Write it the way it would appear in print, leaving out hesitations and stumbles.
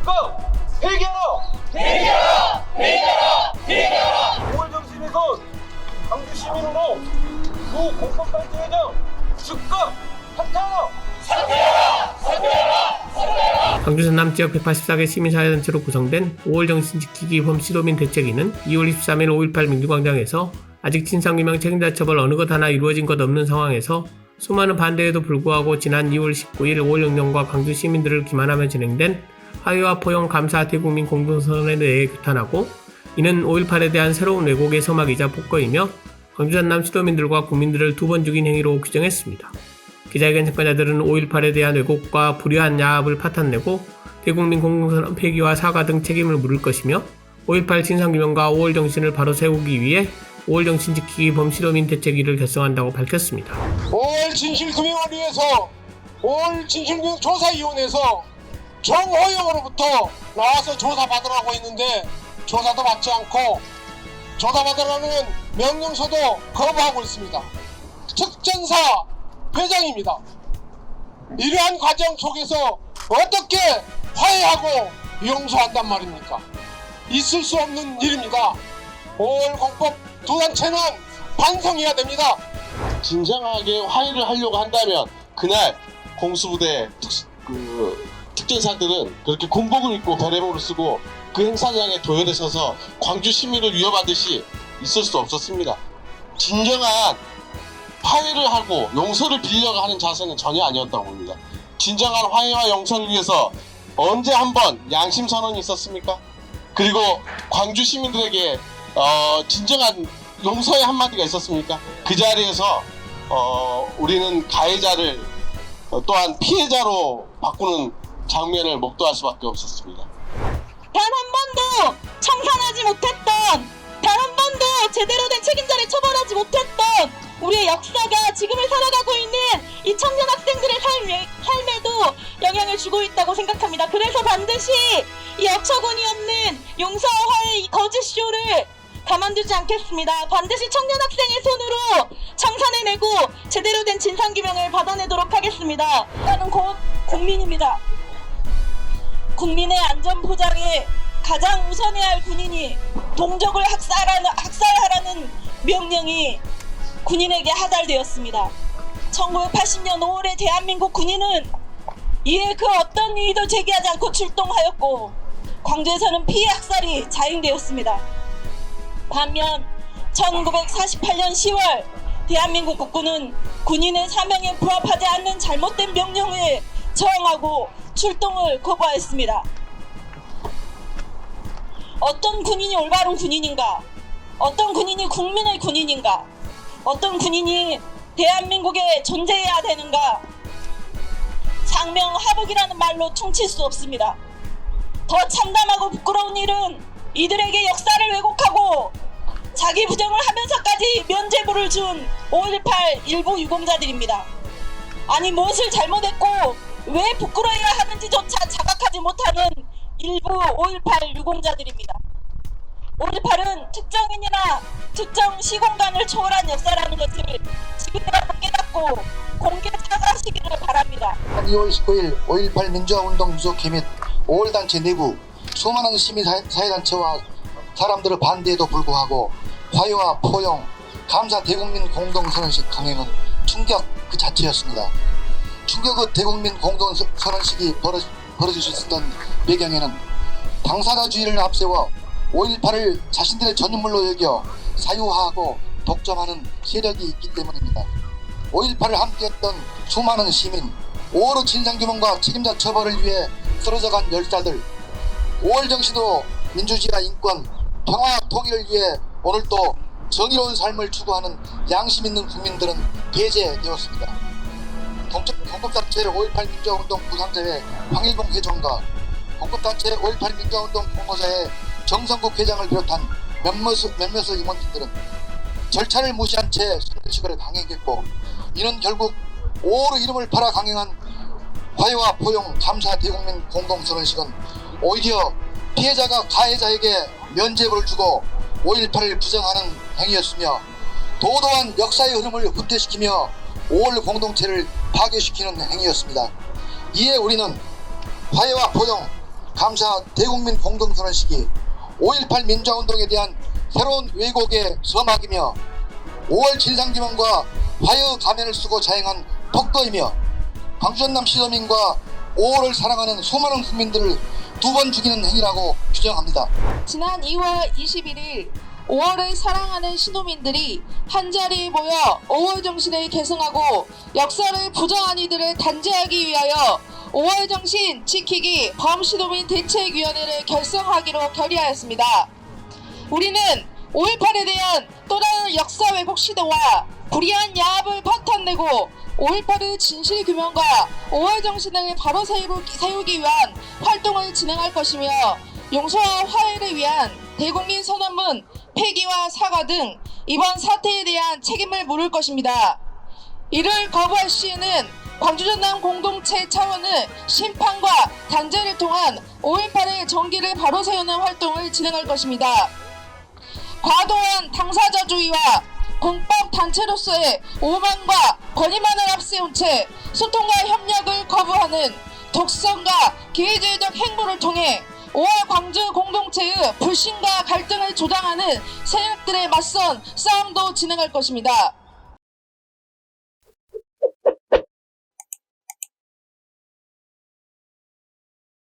즉각 폐기하라! 폐기하라! 폐기하라! 폐기하라! 5월 정신에서 광주 시민으로 구 공권발전 회장 즉각 사퇴하라! 사퇴하라! 사퇴하라! 사퇴하라! 광주 전남 지역 184개 시민사회단체로 구성된 5월 정신 지키기 범 시도민 대책위는 2월 23일 5.18 민주광장에서 아직 진상규명 책임자 처벌 어느 것 하나 이루어진 것 없는 상황에서 수많은 반대에도 불구하고 지난 2월 19일 5월 영령과 광주 시민들을 기만하며 진행된 화해와 포용 감사 대국민 공동선언에 대해 규탄하고, 이는 5.18에 대한 새로운 왜곡의 서막이자 폭거이며 광주 전남 시도민들과 국민들을 두 번 죽인 행위로 규정했습니다. 기자회견 참가자들은 5.18에 대한 왜곡과 불의한 야합을 파탄내고 대국민 공동선언 폐기와 사과 등 책임을 물을 것이며 5.18 진상규명과 5월 정신을 바로 세우기 위해 5월 정신 지키기 범시도민 대책위를 결성한다고 밝혔습니다. 5월 진실규명을 위해서 5월 진실규명 조사위원회에서 정호영으로부터 나와서 조사받으라고 했는데 조사도 받지 않고 조사받으라는 명령서도 거부하고 있습니다. 특전사 회장입니다. 이러한 과정 속에서 어떻게 화해하고 용서한단 말입니까? 있을 수 없는 일입니다. 5월 공법 두 단체는 반성해야 됩니다. 진정하게 화해를 하려고 한다면 그날 공수부대 특전사들은 그렇게 군복을 입고 베레모를 쓰고 그 행사장에 도열에 서서 광주 시민을 위협하듯이 있을 수 없었습니다. 진정한 화해를 하고 용서를 빌려고 하는 자세는 전혀 아니었다고 봅니다. 진정한 화해와 용서를 위해서 언제 한번 양심 선언이 있었습니까? 그리고 광주 시민들에게 진정한 용서의 한마디가 있었습니까? 그 자리에서 우리는 가해자를 또한 피해자로 바꾸는 장면을 목도할 수밖에 없었습니다. 단 한 번도 청산하지 못했던, 단 한 번도 제대로 된 책임자를 처벌하지 못했던 우리의 역사가 지금을 살아가고 있는 이 청년 학생들의 삶에도 영향을 주고 있다고 생각합니다. 그래서 반드시 이 어처구니 없는 용서와 화해의 이 거짓쇼를 가만두지 않겠습니다. 반드시 청년 학생의 손으로 청산해내고 제대로 된 진상규명을 받아내도록 하겠습니다. 나는 곧 국민입니다. 국민의 안전보장에 가장 우선해야 할 군인이 동족을 학살하라는 명령이 군인에게 하달되었습니다. 1980년 5월에 대한민국 군인은 이에 그 어떤 이의도 제기하지 않고 출동하였고 광주에서는 피해 학살이 자행되었습니다. 반면 1948년 10월 대한민국 국군은 군인의 사명에 부합하지 않는 잘못된 명령에 저항하고 출동을 거부하였습니다. 어떤 군인이 올바른 군인인가? 어떤 군인이 국민의 군인인가? 어떤 군인이 대한민국에 존재해야 되는가? 상명하복이라는 말로 퉁칠 수 없습니다. 더 참담하고 부끄러운 일은 이들에게 역사를 왜곡하고 자기 부정을 하면서까지 면죄부를 준 5.18 일부 유공자들입니다. 아니 무엇을 잘못했고 왜 부끄러워야 하는지조차 자각하지 못하는 일부 5.18 유공자들입니다. 5.18은 특정인이나 특정 시공간을 초월한 역사라는 것을 지금이라도 깨닫고 공개 사과하시기를 바랍니다. 2월 19일 5.18 민주화운동 유족회 및 5월단체 내부 수많은 시민사회단체와 사람들의 반대에도 불구하고 화해와 포용, 감사 대국민 공동선언식 강행은 충격 그 자체였습니다. 충격의 대국민 공동선언식이 벌어질 수 있었던 배경에는 당사자주의를 앞세워 5.18을 자신들의 전유물로 여겨 사유화하고 독점하는 세력이 있기 때문입니다. 5.18을 함께했던 수많은 시민, 5월의 진상규명과 책임자 처벌을 위해 쓰러져간 열사들, 5월 정신으로 민주주의와 인권, 평화 통일을 위해 오늘도 정의로운 삶을 추구하는 양심 있는 국민들은 배제되었습니다. 공급단체 5.18 민주화운동 부상자회 황일봉 회장과 공급단체 5.18 민주화운동 공모자회 정성국 회장을 비롯한 몇몇의 임원진들은 절차를 무시한 채 선언식을 강행했고, 이는 결국 5월의 이름을 팔아 강행한 화해와 포용 감사 대국민 공동선언식은 오히려 피해자가 가해자에게 면죄부를 주고 5.18을 부정하는 행위였으며 도도한 역사의 흐름을 후퇴시키며 5월 공동체를 파괴시키는 행위였습니다. 이에 우리는 화해와 포용 감사 대국민 공동선언 시기 5.18 민주화운동에 대한 새로운 왜곡의 서막이며 5월 진상규명과 화해의 가면을 쓰고 자행한 폭도이며 광주 전남 시도민과 5월을 사랑하는 수많은 국민들을 두 번 죽이는 행위라고 규정합니다. 지난 2월 21일 5월을 사랑하는 시도민들이 한자리에 모여 5월 정신을 계승하고 역사를 부정한 이들을 단죄하기 위하여 5월 정신 지키기 범시도민 대책위원회를 결성하기로 결의하였습니다. 우리는 5.18에 대한 또 다른 역사 왜곡 시도와 불의한 야합을 파탄내고 5.18의 진실 규명과 5월 정신을 바로 세우기 위한 활동을 진행할 것이며 용서와 화해를 위한 대국민 선언문 폐기와 사과 등 이번 사태에 대한 책임을 물을 것입니다. 이를 거부할 시에는 광주 전남 공동체 차원의 심판과 단죄를 통한 5.18의 정기를 바로 세우는 활동을 진행할 것입니다. 과도한 당사자주의와 공법 단체로서의 오만과 권위만을 앞세운 채 소통과 협력을 거부하는 독선과 기회주의적 행보를 통해 5월 광주 공동체의 불신과 갈등을 조장하는 세력들에 맞선 싸움도 진행할 것입니다.